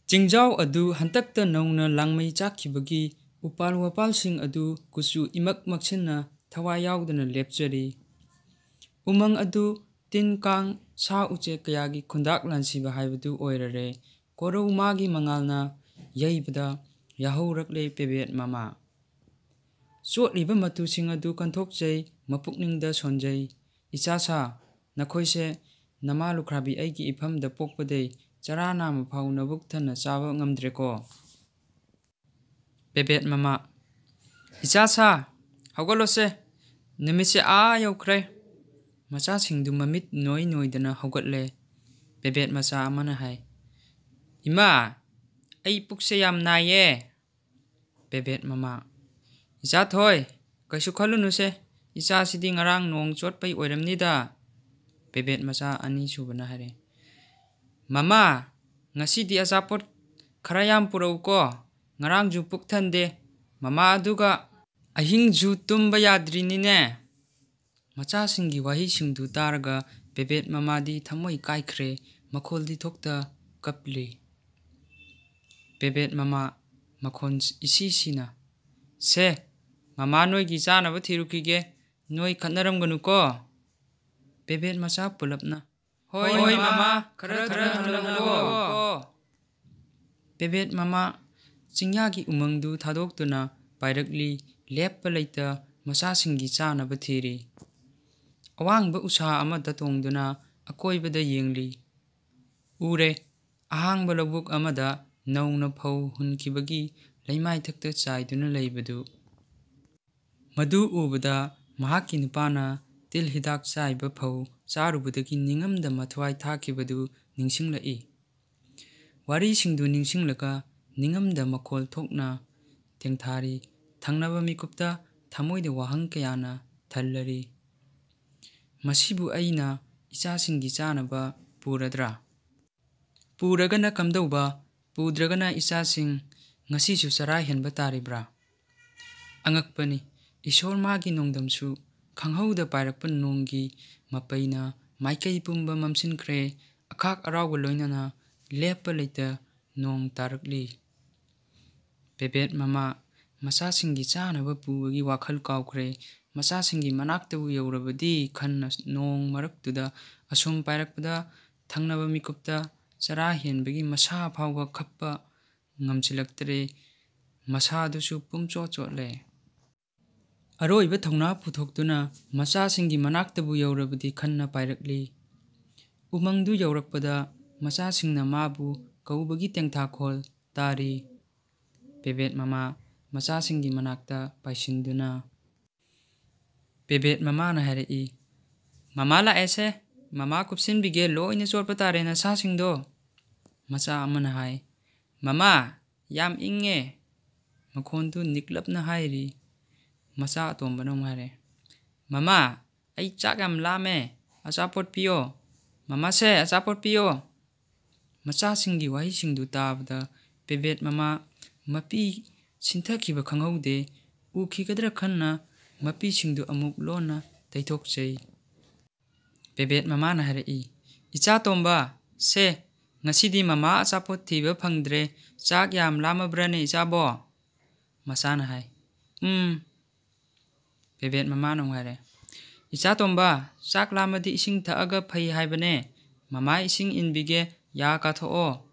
ꯆꯤꯡꯖꯥꯎ ꯑꯗꯨ ꯍꯟꯇꯛꯇ ꯅꯧꯅ ꯂꯥꯡꯃꯩ ꯆꯥꯛꯈꯤꯕꯒꯤ ꯎꯄꯥꯜ ꯋꯥꯄꯥꯜꯁꯤꯡ ꯑꯗꯨ ꯀꯨꯆꯨ ꯏꯃꯛ ꯃꯛꯁꯤꯟꯅ ꯊꯋꯥꯏ ꯌꯥꯎꯗꯅ ꯂꯦꯞꯆꯔꯤ꯫ ꯎꯃꯪ ꯑꯗꯨ ꯇꯤꯟ ꯀꯥꯡ ꯁꯥ ꯎꯆꯦꯛ ꯀꯌꯥꯒꯤ ꯈꯨꯟꯗꯥꯛ ꯂꯥꯟꯁꯤꯕ ꯍꯥꯏꯕꯗꯨ ꯑꯣꯏꯔꯔꯦ꯫ ꯀꯣꯔꯧ ꯃꯥꯒꯤ ꯃꯉꯥꯜꯅ ꯌꯩꯕꯗ ꯌꯥꯍꯧꯔꯛꯂꯦ ꯄꯦꯕꯦꯠ ꯃꯃꯥ꯫ ꯆꯣꯠꯂꯤꯕ ꯃꯇꯨꯁꯤꯡ ꯑꯗꯨ ꯀꯟꯊꯣꯛꯆꯩ ꯃꯄꯨꯛꯅꯤꯡꯗ ꯁꯣꯟꯖꯩ꯫ ꯏꯆꯥꯁꯥ ꯅꯈꯣꯏꯁꯦ ꯅꯃꯥ ꯂꯨꯈ꯭ꯔꯥꯕꯤ ꯑꯩꯒꯤ ꯏꯐꯝꯗ ꯄꯣꯛꯄꯗꯩ ꯆꯔꯥ ꯅꯥꯝꯃ ꯐꯥꯎ ꯅꯕꯨꯛ ꯊꯟꯅ ꯆꯥꯕ ꯉꯝꯗ꯭ꯔꯦꯀꯣ꯫ ꯄꯦꯕꯦꯠ ꯃꯃꯥ: ꯏꯆꯥꯁꯥ ꯍꯧꯒꯠꯂꯣꯁꯦ, ꯅꯨꯃꯤꯠꯁꯦ ꯑꯥ ꯌꯧꯈ꯭ꯔꯦ꯫ ꯃꯆꯥꯁꯤꯡꯗꯨ ꯃꯃꯤꯠ ꯅꯣꯏ ꯅꯣꯏꯗꯅ ꯍꯧꯒꯠꯂꯦ꯫ ꯄꯦꯕꯦꯠ ꯃꯆꯥ ꯑꯃꯅ ꯍꯥꯏ, ꯏꯃꯥ ꯑꯩ ꯄꯨꯛꯁꯦ ꯌꯥꯝ ꯅꯥꯏꯌꯦ꯫ ꯄꯦꯕꯦꯠ ꯃꯃꯥ: ꯏꯆꯥꯊꯣꯏ ꯀꯩꯁꯨ ꯈꯜꯂꯨꯅꯨꯁꯦ, ꯏꯆꯥꯁꯤꯗꯤ ꯉꯔꯥꯡ ꯅꯣꯡ ꯆꯣꯠꯄꯩ ꯑꯣꯏꯔꯝꯅꯤꯗ꯫ ꯄꯦꯕꯦꯠ ꯃꯆꯥ ꯑꯅꯤꯁꯨꯕꯅ ꯍꯥꯏꯔꯦ, ꯃꯃꯥ ꯉꯁꯤꯗꯤ ꯑꯆꯥꯄꯣꯠ ꯈꯔ ꯌꯥꯝ ꯄꯨꯔꯛꯎꯀꯣ, ꯉꯔꯥꯡꯖꯨ ꯄꯨꯛ ꯊꯟꯗꯦ ꯃꯃꯥ ꯑꯗꯨꯒ ꯑꯍꯤꯡꯖꯨ ꯇꯨꯝꯕ ꯌꯥꯗ꯭ꯔꯤꯅꯤꯅꯦ꯫ ꯃꯆꯥꯁꯤꯡꯒꯤ ꯋꯥꯍꯩꯁꯤꯡꯗꯨ ꯇꯥꯔꯒ ꯄꯦꯕꯦꯠ ꯃꯃꯥꯗꯤ ꯊꯃꯣꯏ ꯀꯥꯏꯈ꯭ꯔꯦ, ꯃꯈꯣꯜꯗꯤ ꯊꯣꯛꯇ ꯀꯞꯂꯤ꯫ ꯄꯦꯕꯦꯠ ꯃꯃꯥ ꯃꯈꯣꯟ ꯏꯁꯤ ꯁꯤꯅ, ꯁꯦ ꯃꯃꯥ ꯅꯣꯏꯒꯤ ꯆꯥꯅꯕ ꯊꯤꯔꯨꯈꯤꯒꯦ, ꯅꯣꯏ ꯈꯠꯅꯔꯝꯒꯅꯨꯀꯣ꯫ ꯄꯦꯕꯦꯠ ꯃꯆꯥ ꯄꯨꯂꯞꯅ, ꯍꯣꯏ ꯃꯃꯥ ꯈꯔ ꯊꯨꯅ꯫ ꯄꯦꯕꯦꯠ ꯃꯃꯥ ꯆꯤꯡꯌꯥꯒꯤ ꯎꯃꯪꯗꯨ ꯊꯥꯗꯣꯛꯇꯨꯅ ꯄꯥꯏꯔꯛꯂꯤ, ꯂꯦꯞꯄ ꯂꯩꯇ ꯃꯆꯥꯁꯤꯡꯒꯤ ꯆꯥꯅꯕ ꯊꯤꯔꯤ꯫ ꯑꯋꯥꯡꯕ ꯎꯁꯥ ꯑꯃꯗ ꯇꯣꯡꯗꯨꯅ ꯑꯀꯣꯏꯕꯗ ꯌꯦꯡꯂꯤ꯫ ꯎꯔꯦ ꯑꯍꯥꯡꯕ ꯂꯧꯕꯨꯛ ꯑꯃꯗ ꯅꯧꯅ ꯐꯧ ꯍꯨꯟꯈꯤꯕꯒꯤ ꯂꯩꯃꯥꯏꯊꯛꯇ ꯆꯥꯏꯗꯨꯅ ꯂꯩꯕꯗꯨ꯫ ꯃꯗꯨ ꯎꯕꯗ ꯃꯍꯥꯛꯀꯤ ꯅꯨꯄꯥꯅ ꯇꯤꯜ ꯍꯤꯗꯥꯛ ꯆꯥꯏꯕ ꯐꯧ ꯆꯥꯔꯨꯕꯗꯒꯤ ꯅꯤꯡꯉꯝꯗ ꯃꯊ꯭ꯋꯥꯏ ꯊꯥꯈꯤꯕꯗꯨ ꯅꯤꯡꯁꯤꯡꯂꯛꯏ꯫ ꯋꯥꯔꯤꯁꯤꯡꯗꯨ ꯅꯤꯡꯁꯤꯡꯂꯒ ꯅꯤꯡꯉꯝꯗ ꯃꯈꯣꯜ ꯊꯣꯛꯅ ꯇꯦꯡꯊꯥꯔꯤ꯫ ꯊꯪꯅꯕ ꯃꯤꯀꯨꯞꯇ ꯊꯃꯣꯏꯗ ꯋꯥꯍꯪ ꯀꯌꯥꯅ ꯊꯜꯂꯔꯤ꯫ ꯃꯁꯤꯕꯨ ꯑꯩꯅ ꯏꯆꯥꯁꯤꯡꯒꯤ ꯆꯥꯅꯕ ꯄꯨꯔꯗ꯭ꯔꯥ? ꯄꯨꯔꯒꯅ ꯀꯝꯗꯧꯕ, ꯄꯨꯗ꯭ꯔꯒꯅ ꯏꯆꯥꯁꯤꯡ ꯉꯁꯤꯁꯨ ꯆꯔꯥ ꯍꯦꯟꯕ ꯇꯥꯔꯤꯕ꯭ꯔꯥ? ꯑꯉꯛꯄꯅꯤ, ꯏꯁꯣꯔ ꯃꯥꯒꯤ ꯅꯣꯡꯗꯝꯁꯨ ꯈꯪꯍꯧꯗ ꯄꯥꯏꯔꯛꯄ ꯅꯣꯡꯒꯤ ꯃꯄꯩꯅ ꯃꯥꯏꯀꯩ ꯄꯨꯝꯕ ꯃꯝꯁꯤꯟꯈ꯭ꯔꯦ꯫ ꯑꯈꯥꯛ ꯑꯔꯥꯎꯒ ꯂꯣꯏꯅꯅ ꯂꯦꯞꯄ ꯂꯩꯇ ꯅꯣꯡ ꯇꯥꯔꯛꯂꯤ꯫ ꯄꯦꯕꯦꯠ ꯃꯃꯥ ꯃꯆꯥꯁꯤꯡꯒꯤ ꯆꯥꯅꯕ ꯄꯨꯕꯒꯤ ꯋꯥꯈꯜ ꯀꯥꯎꯈ꯭ꯔꯦ꯫ ꯃꯆꯥꯁꯤꯡꯒꯤ ꯃꯅꯥꯛꯇꯕꯨ ꯌꯧꯔꯕꯗꯤ ꯈꯟꯅ ꯅꯣꯡ ꯃꯔꯛꯇꯨꯗ ꯑꯁꯨꯝ ꯄꯥꯏꯔꯛꯄꯗ ꯊꯪꯅꯕ ꯃꯤꯀꯨꯞꯇ ꯆꯔꯥ ꯍꯦꯟꯕꯒꯤ ꯃꯁꯥ ꯐꯥꯎꯕ ꯈꯞꯄ ꯉꯝꯁꯤꯜꯂꯛꯇ꯭ꯔꯦ, ꯃꯁꯥꯗꯨꯁꯨ ꯄꯨꯝꯆꯣꯠ ꯆꯣꯠꯂꯦ꯫ ꯑꯔꯣꯏꯕ ꯊꯧꯅꯥ ꯄꯨꯊꯣꯛꯇꯨꯅ ꯃꯆꯥꯁꯤꯡꯒꯤ ꯃꯅꯥꯛꯇꯕꯨ ꯌꯧꯔꯕꯗꯤ ꯈꯟꯅ ꯄꯥꯏꯔꯛꯂꯤ꯫ ꯎꯃꯪꯗꯨ ꯌꯧꯔꯛꯄꯗ ꯃꯆꯥꯁꯤꯡꯅ ꯃꯥꯕꯨ ꯀꯧꯕꯒꯤ ꯇꯦꯡꯊꯥꯈꯣꯜ ꯇꯥꯔꯤ꯫ ꯄꯦꯕꯦꯠ ꯃꯃꯥ ꯃꯆꯥꯁꯤꯡꯒꯤ ꯃꯅꯥꯛꯇ ꯄꯥꯏꯁꯤꯟꯗꯨꯅ ꯄꯦꯕꯦꯠ ꯃꯃꯥꯅ ꯍꯥꯏꯔꯛꯏ, ꯃꯃꯥ ꯂꯥꯛꯑꯦꯁꯦ, ꯃꯃꯥ ꯀꯨꯞꯁꯤꯟꯕꯤꯒꯦ, ꯂꯣꯏꯅ ꯆꯣꯠꯄ ꯇꯥꯔꯦ ꯅꯆꯥꯁꯤꯡꯗꯣ꯫ ꯃꯆꯥ ꯑꯃꯅ ꯍꯥꯏ, ꯃꯃꯥ ꯌꯥꯝ ꯏꯪꯉꯦ꯫ ꯃꯈꯣꯟꯗꯨ ꯅꯤꯛꯂꯞꯅ ꯍꯥꯏꯔꯤ꯫ ꯃꯆꯥ ꯑꯇꯣꯝꯕꯅ ꯑꯃꯨꯛ ꯍꯥꯏꯔꯦ, ꯃꯃꯥ ꯑꯩ ꯆꯥꯛ ꯌꯥꯝ ꯂꯥꯝꯃꯦ, ꯑꯆꯥꯄꯣꯠ ꯄꯤꯌꯣ, ꯃꯃꯥꯁꯦ ꯑꯆꯥꯄꯣꯠ ꯄꯤꯌꯣ꯫ ꯃꯆꯥꯁꯤꯡꯒꯤ ꯋꯥꯍꯩꯁꯤꯡꯗꯨ ꯇꯥꯕꯗ ꯄꯦꯕꯦꯠ ꯃꯃꯥ ꯃꯄꯤ ꯁꯤꯟꯊꯈꯤꯕ ꯈꯪꯍꯧꯗꯦ꯫ ꯎꯈꯤꯒꯗ꯭ꯔꯥ ꯈꯟꯅ ꯃꯄꯤꯁꯤꯡꯗꯨ ꯑꯃꯨꯛ ꯂꯣꯟꯅ ꯇꯩꯊꯣꯛꯆꯩ꯫ ꯄꯦꯕꯦꯠ ꯃꯃꯥꯅ ꯍꯥꯏꯔꯛꯏ, ꯏꯆꯥꯇꯣꯝꯕ ꯁꯦ ꯉꯁꯤꯗꯤ ꯃꯃꯥ ꯑꯆꯥꯄꯣꯠ ꯊꯤꯕ ꯐꯪꯗ꯭ꯔꯦ, ꯆꯥꯛ ꯌꯥꯝ ꯂꯥꯝꯃꯕ꯭ꯔꯅꯦ ꯏꯆꯥꯕꯣ? ꯃꯆꯥꯅ ꯍꯥꯏ, ꯄꯦꯕꯦꯠ ꯃꯃꯥꯅ ꯑꯃꯨꯛ ꯍꯥꯏꯔꯦ, ꯏꯆꯥꯇꯣꯝꯕ ꯆꯥꯛ ꯂꯥꯝꯃꯗꯤ ꯏꯁꯤꯡ ꯊꯛꯑꯒ ꯐꯩ ꯍꯥꯏꯕꯅꯦ, ꯃꯃꯥ ꯏꯁꯤꯡ ꯏꯟꯕꯤꯒꯦ, ꯌꯥ ꯀꯥꯊꯣꯛꯑꯣ꯫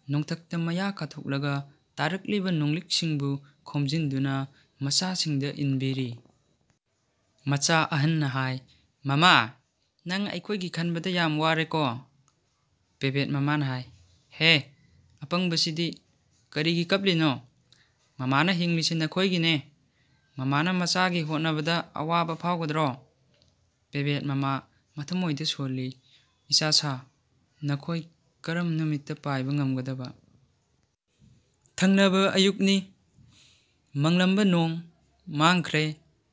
ꯅꯣꯡꯊꯛꯇ ꯃꯌꯥ ꯀꯥꯊꯣꯛꯂꯒ ꯇꯥꯔꯛꯂꯤꯕ ꯅꯣꯡꯂꯤꯛꯁꯤꯡꯕꯨ ꯈꯣꯝꯖꯤꯟꯗꯨꯅ ꯃꯆꯥꯁꯤꯡꯗ ꯏꯟꯕꯤꯔꯤ꯫ ꯃꯆꯥ ꯑꯍꯟꯅ ꯍꯥꯏ, ꯃꯃꯥ ꯅꯪ ꯑꯩꯈꯣꯏꯒꯤ ꯈꯟꯕꯗ ꯌꯥꯝ ꯋꯥꯔꯦꯀꯣ꯫ ꯄꯦꯕꯦꯠ ꯃꯃꯥꯅ ꯍꯥꯏ, ꯍꯦ ꯑꯄꯪꯕꯁꯤꯗꯤ ꯀꯔꯤꯒꯤ ꯀꯞꯂꯤꯅꯣ? ꯃꯃꯥꯅ ꯍꯤꯡꯂꯤꯁꯤ ꯅꯈꯣꯏꯒꯤꯅꯦ, ꯃꯃꯥꯅ ꯃꯆꯥꯒꯤ ꯍꯣꯠꯅꯕꯗ ꯑꯋꯥꯕ ꯐꯥꯎꯒꯗ꯭ꯔꯣ? ꯄꯦꯕꯦꯠ ꯃꯃꯥ ꯃꯊꯃꯣꯏꯗ ꯁꯣꯜꯂꯤ, ꯏꯆꯥꯁꯥ ꯅꯈꯣꯏ ꯀꯔꯝ ꯅꯨꯃꯤꯠꯇ ꯄꯥꯏꯕ ꯉꯝꯒꯗꯕ? ꯊꯪꯅꯕ ꯑꯌꯨꯛꯅꯤ꯫ ꯃꯪꯂꯝꯕ ꯅꯣꯡ ꯃꯥꯡꯈ꯭ꯔꯦ꯫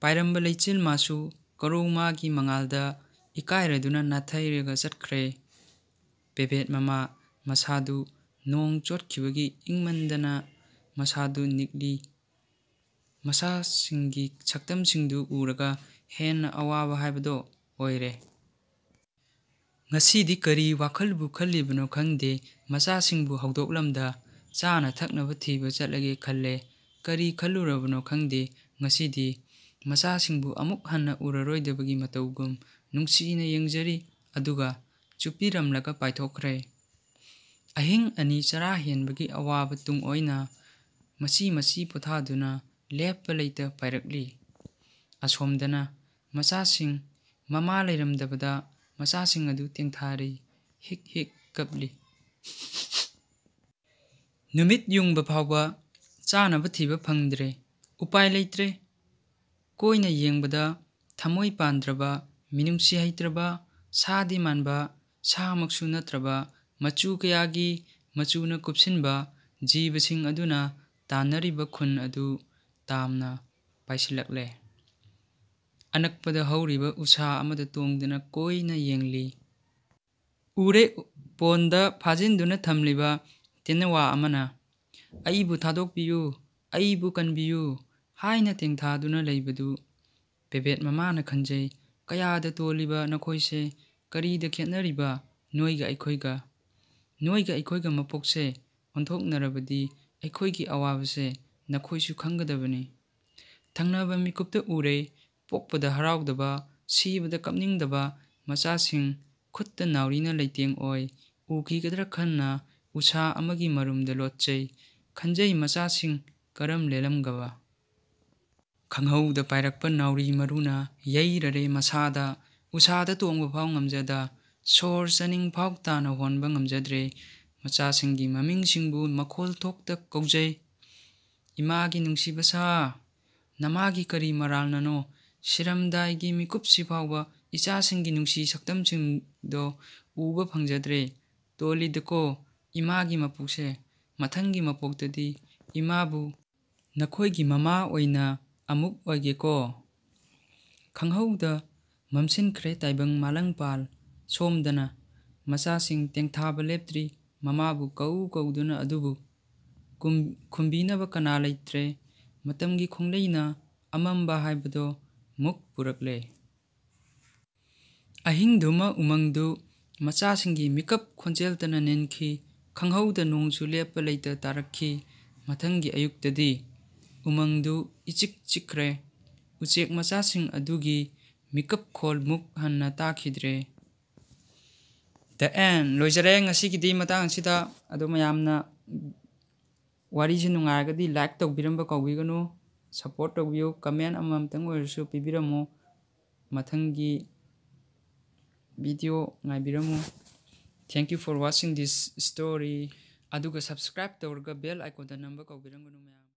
ꯄꯥꯏꯔꯝꯕ ꯂꯩꯆꯤꯜ ꯃꯥꯁꯨ ꯀꯣꯔꯧ ꯃꯥꯒꯤ ꯃꯉꯥꯜꯗ ꯏꯀꯥꯏꯔꯗꯨꯅ ꯅꯥꯊꯩꯔꯒ ꯆꯠꯈ꯭ꯔꯦ꯫ ꯄꯦꯕꯦꯠ ꯃꯃꯥ ꯃꯁꯥꯗꯨ ꯅꯣꯡ ꯆꯣꯠꯈꯤꯕꯒꯤ ꯏꯪꯃꯟꯗꯅ ꯃꯁꯥꯗꯨ ꯅꯤꯛꯂꯤ꯫ ꯃꯆꯥꯁꯤꯡꯒꯤ ꯁꯛꯇꯝꯁꯤꯡꯗꯨ ꯎꯔꯒ ꯍꯦꯟꯅ ꯑꯋꯥꯕ ꯍꯥꯏꯕꯗꯣ ꯑꯣꯏꯔꯦ꯫ ꯉꯁꯤꯗꯤ ꯀꯔꯤ ꯋꯥꯈꯜꯕꯨ ꯈꯜꯂꯤꯕꯅꯣ ꯈꯪꯗꯦ ꯃꯆꯥꯁꯤꯡꯕꯨ ꯍꯧꯗꯣꯛꯂꯝꯗ ꯆꯥꯅ ꯊꯛꯅꯕ ꯊꯤꯕ ꯆꯠꯂꯒꯦ ꯈꯜꯂꯦ ꯀꯔꯤ ꯈꯜꯂꯨꯔꯕꯅꯣ ꯈꯪꯗꯦ ꯉꯁꯤꯗꯤ ꯃꯆꯥꯁꯤꯡꯕꯨ ꯑꯃꯨꯛ ꯍꯟꯅ ꯎꯔꯔꯣꯏꯗꯕꯒꯤ ꯃꯇꯧꯒꯨꯝ ꯅꯨꯡꯁꯤꯅ ꯌꯦꯡꯖꯔꯤ ꯑꯗꯨꯒ ꯆꯨꯞꯄꯤꯔꯝꯂꯒ ꯄꯥꯏꯊꯣꯛꯈ꯭ꯔꯦ ꯑꯍꯤꯡ ꯑꯅꯤ ꯆꯔꯥ ꯍꯦꯟꯕꯒꯤ ꯑꯋꯥꯕ ꯇꯨꯡ ꯑꯣꯏꯅ ꯃꯆꯤ ꯄꯣꯊꯥꯗꯨꯅ ꯂꯦꯞꯄ ꯂꯩꯇ ꯄꯥꯏꯔꯛꯂꯤ ꯑꯁꯣꯝꯗꯅ ꯃꯆꯥꯁꯤꯡ ꯃꯃꯥ ꯂꯩꯔꯝꯗꯕꯗ ꯃꯆꯥꯁꯤꯡ ꯑꯗꯨ ꯇꯦꯡꯊꯥꯔꯤ ꯍꯤꯛ ꯍꯤꯛ ꯀꯞꯂꯤ ꯅꯨꯃꯤꯠ ꯌꯨꯡꯕ ꯐꯥꯎꯕ ꯆꯥꯅꯕ ꯊꯤꯕ ꯐꯪꯗ꯭ꯔꯦ ꯎꯄꯥꯏ ꯂꯩꯇ꯭ꯔꯦ ꯀꯣꯏꯅ ꯌꯦꯡꯕꯗ ꯊꯃꯣꯏ ꯄꯥꯟꯗ꯭ꯔꯕ ꯃꯤꯅꯨꯡꯁꯤ ꯍꯩꯇ꯭ꯔꯕ ꯁꯥꯗꯤ ꯃꯥꯟꯕ ꯁꯥꯃꯛꯁꯨ ꯅꯠꯇ꯭ꯔꯕ ꯃꯆꯨ ꯀꯌꯥꯒꯤ ꯃꯆꯨꯅ ꯀꯨꯞꯁꯤꯟꯕ ꯖꯤꯕꯁꯤꯡ ꯑꯗꯨꯅ ꯇꯥꯟꯅꯔꯤꯕ ꯈꯨꯟ ꯑꯗꯨ ꯇꯥꯝꯅ ꯄꯥꯏꯁꯤꯜꯂꯛꯂꯦ ꯑꯅꯛꯄꯗ ꯍꯧꯔꯤꯕ ꯎꯁꯥ ꯑꯃꯗ ꯇꯣꯡꯗꯨꯅ ꯀꯣꯏꯅ ꯌꯦꯡꯂꯤ ꯎꯔꯦ ꯄꯣꯟꯗ ꯐꯥꯖꯤꯟꯗꯨꯅ ꯊꯝꯂꯤꯕ ꯇꯦꯅꯋꯥ ꯑꯃꯅ ꯑꯩꯕꯨ ꯊꯥꯗꯣꯛꯄꯤꯌꯨ ꯑꯩꯕꯨ ꯀꯟꯕꯤꯌꯨ ꯍꯥꯏꯅ ꯇꯦꯡꯊꯥꯗꯨꯅ ꯂꯩꯕꯗꯨ ꯄꯦꯕꯦꯠ ꯃꯃꯥꯅ ꯈꯟꯖꯩ ꯀꯌꯥꯗ ꯇꯣꯜꯂꯤꯕ ꯅꯈꯣꯏꯁꯦ ꯀꯔꯤꯗ ꯈꯦꯠꯅꯔꯤꯕ ꯅꯣꯏꯒ ꯑꯩꯈꯣꯏꯒ ꯃꯄꯣꯛꯁꯦ ꯑꯣꯟꯊꯣꯛꯅꯔꯕꯗꯤ ꯑꯩꯈꯣꯏꯒꯤ ꯑꯋꯥꯕꯁꯦ ꯅꯈꯣꯏꯁꯨ ꯈꯪꯒꯗꯕꯅꯤ ꯊꯪꯅꯕ ꯃꯤꯀꯨꯞꯇ ꯎꯔꯦ ꯄꯣꯛꯄꯗ ꯍꯔꯥꯎꯗꯕ ꯁꯤꯕꯗ ꯀꯞꯅꯤꯡꯗꯕ ꯃꯆꯥꯁꯤꯡ ꯈꯨꯠꯇ ꯅꯥꯎꯔꯤꯅ ꯂꯩꯇꯦꯡ ꯑꯣꯏ ꯎꯈꯤꯒꯗ꯭ꯔꯥ ꯈꯟꯅ ꯎꯁꯥ ꯑꯃꯒꯤ ꯃꯔꯨꯝꯗ ꯂꯣꯠꯆꯩ ꯈꯟꯖꯩ ꯃꯆꯥꯁꯤꯡ ꯀꯔꯝ ꯂꯦꯜꯂꯝꯒꯕ ꯈꯪꯍꯧꯗ ꯄꯥꯏꯔꯛꯄ ꯅꯥꯎꯔꯤ ꯃꯔꯨꯅ ꯌꯩꯔꯔꯦ ꯃꯁꯥꯗ ꯎꯁꯥꯗ ꯇꯣꯡꯕ ꯐꯥꯎ ꯉꯝꯖꯗ ꯁꯣꯔ ꯆꯥꯅꯤꯡ ꯐꯥꯎ ꯇꯥꯅ ꯍꯣꯟꯕ ꯉꯝꯖꯗ꯭ꯔꯦ ꯃꯆꯥꯁꯤꯡꯒꯤ ꯃꯃꯤꯡꯁꯤꯡꯕꯨ ꯃꯈꯣꯜ ꯊꯣꯛꯇ ꯀꯧꯖꯩ ꯏꯃꯥꯒꯤ ꯅꯨꯡꯁꯤꯕ ꯁꯥ ꯅꯃꯥꯒꯤ ꯀꯔꯤ ꯃꯔꯥꯜꯅꯅꯣ ꯁꯤꯔꯝꯗꯥꯏꯒꯤ ꯃꯤꯀꯨꯞꯁꯤ ꯐꯥꯎꯕ ꯏꯆꯥꯁꯤꯡꯒꯤ ꯅꯨꯡꯁꯤ ꯁꯛꯇꯝꯁꯤꯡꯗꯣ ꯎꯕ ꯐꯪꯖꯗ꯭ꯔꯦ ꯇꯣꯜꯂꯤꯗꯀꯣ ꯏꯃꯥꯒꯤ ꯃꯄꯣꯛꯁꯦ ꯃꯊꯪꯒꯤ ꯃꯄꯣꯛꯇꯗꯤ ꯏꯃꯥꯕꯨ ꯅꯈꯣꯏꯒꯤ ꯃꯃꯥ ꯑꯣꯏꯅ ꯑꯃꯨꯛ ꯑꯣꯏꯒꯦꯀꯣ ꯈꯪꯍꯧꯗ ꯃꯝꯁꯤꯟꯈ꯭ꯔꯦ ꯇꯥꯏꯕꯪ ꯃꯥꯂꯪꯄꯥꯜ ꯁꯣꯝꯗꯅ ꯃꯆꯥꯁꯤꯡ ꯇꯦꯡꯊꯥꯕ ꯂꯦꯞꯇ꯭ꯔꯤ ꯃꯃꯥꯕꯨ ꯀꯧꯗꯨꯅ ꯑꯗꯨꯕꯨ ꯈꯨꯝꯕꯤꯅꯕ ꯀꯅꯥ ꯂꯩꯇ꯭ꯔꯦ ꯃꯇꯝꯒꯤ ꯈꯣꯡꯂꯩꯅ ꯑꯃꯝꯕ ꯍꯥꯏꯕꯗꯣ ꯃꯨꯛ ꯄꯨꯔꯛꯂꯦ ꯑꯍꯤꯡꯗꯨꯃ ꯎꯃꯪꯗꯨ ꯃꯆꯥꯁꯤꯡꯒꯤ ꯃꯤꯀꯞ ꯈꯣꯟꯖꯦꯜꯇꯅ ꯅꯤꯟꯈꯤ ꯈꯪꯍꯧꯗ ꯅꯣꯡꯁꯨ ꯂꯦꯞꯄ ꯂꯩꯇ ꯇꯥꯔꯛꯈꯤ ꯃꯊꯪꯒꯤ ꯑꯌꯨꯛꯇꯗꯤ ꯎꯃꯪꯗꯨ ꯏꯆꯤꯛ ꯆꯤꯛꯈ꯭ꯔꯦ ꯎꯆꯦꯛ ꯃꯆꯥꯁꯤꯡ ꯑꯗꯨꯒꯤ ꯃꯤꯀꯞ ꯈꯣꯜ ꯃꯨꯛ ꯍꯟꯅ ꯇꯥꯈꯤꯗ꯭ꯔꯦ ꯗ ꯑꯦꯟ ꯂꯣꯏꯖꯔꯦ ꯉꯁꯤꯒꯤꯗꯤ ꯃꯇꯥꯡ ꯑꯁꯤꯗ ꯑꯗꯣ ꯃꯌꯥꯝꯅ ꯋꯥꯔꯤꯁꯤ ꯅꯨꯡꯉꯥꯏꯔꯒꯗꯤ ꯂꯥꯏꯛ ꯇꯧꯕꯤꯔꯝꯕ ꯀꯥꯎꯕꯤꯒꯅꯨ ꯁꯞꯄꯣꯔꯠ ꯇꯧꯕꯤꯌꯨ ꯀꯃꯦꯟ ꯑꯃꯃꯝꯇꯪ ꯑꯣꯏꯔꯁꯨ ꯄꯤꯕꯤꯔꯝꯃꯨ ꯃꯊꯪꯒꯤ ꯚꯤꯗꯤꯑꯣ ꯉꯥꯏꯕꯤꯔꯝꯃꯨ thank you for watching this story ꯑꯗꯨꯒ ꯁꯕꯁꯀ꯭ꯔꯥꯏꯕ ꯇꯧꯔꯒ ꯕꯦꯜ ꯑꯥꯏꯀꯣꯟꯗ ꯅꯝꯕ ꯀꯥꯎꯕꯤꯔꯝꯒꯅꯨ ꯃꯌꯥꯝ